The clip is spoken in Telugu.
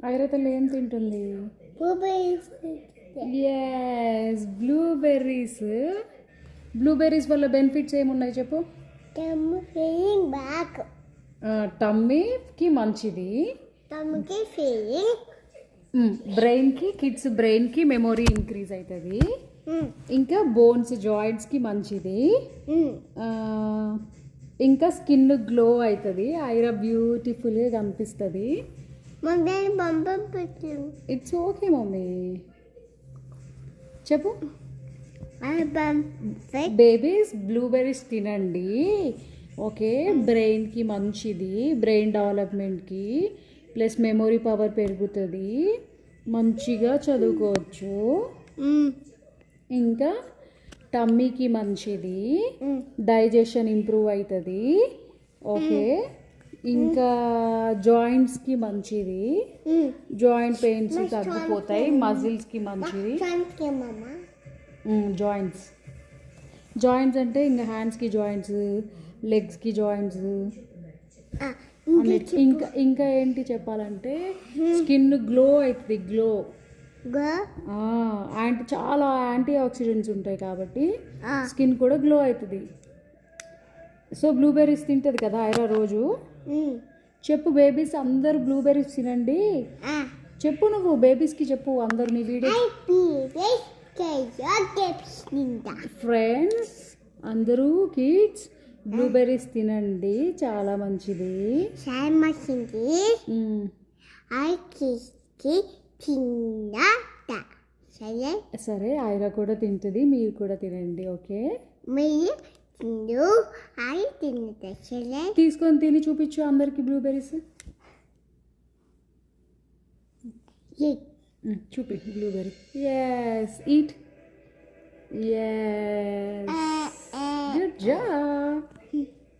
ఐరా తల్లి ఏం తింటుంది? Yes, blueberries. బ్లూబెర్రీస్ వల్ల బెనిఫిట్స్ ఏమున్నాయి చెప్పు? టమ్మీకి మంచిది, బ్రెయిన్కి, కిడ్స్ బ్రెయిన్కి మెమొరీ ఇంక్రీజ్ అవుతుంది, ఇంకా బోన్స్ జాయింట్స్కి మంచిది, ఇంకా స్కిన్ గ్లో అవుతుంది, ఐరా బ్యూటిఫుల్గా కనిపిస్తుంది. ఇట్స్ ఓకే మమ్మీ, చెప్పు. బేబీస్ బ్లూబెర్రీస్ తినండి, ఓకే. బ్రెయిన్కి మంచిది, బ్రెయిన్ డెవలప్మెంట్కి, ప్లస్ మెమొరీ పవర్ పెరుగుతుంది, మంచిగా చదువుకోవచ్చు, ఇంకా టమ్మీకి మంచిది, డైజెషన్ ఇంప్రూవ్ అవుతుంది, ఓకే. ఇంకా జాయింట్స్కి మంచిది, జాయింట్ పెయిన్స్ తగ్గిపోతాయి, మజిల్స్కి మంచిది. జాయింట్స్ అంటే ఇంకా హ్యాండ్స్కి జాయింట్స్, లెగ్స్కి జాయింట్స్, ఇంకా ఏంటి చెప్పాలంటే స్కిన్ గ్లో అవుతుంది, చాలా యాంటీ ఆక్సిడెంట్స్ ఉంటాయి కాబట్టి స్కిన్ కూడా గ్లో అవుతుంది. సో బ్లూబెర్రీస్ తింటుంది కదా ఐరా రోజు. చెప్పు బేబీస్ అందరు బ్లూబెర్రీస్ తినండి, చెప్పు. నువ్వు బేబీస్కి చెప్పు, అందరు నీ వీడియో ఫ్రెండ్స్ అందరూ కిడ్స్ బ్లూబెర్రీస్ తినండి, చాలా మంచిది. సరే, ఐరా కూడా తింటుంది, మీరు కూడా తినండి, ఓకే. తీసుకొని తిని చూపించు అందరికి బ్లూబెర్రీస్, చూపి బ్లూబెర్రీ. Yes, eat. ఎస్.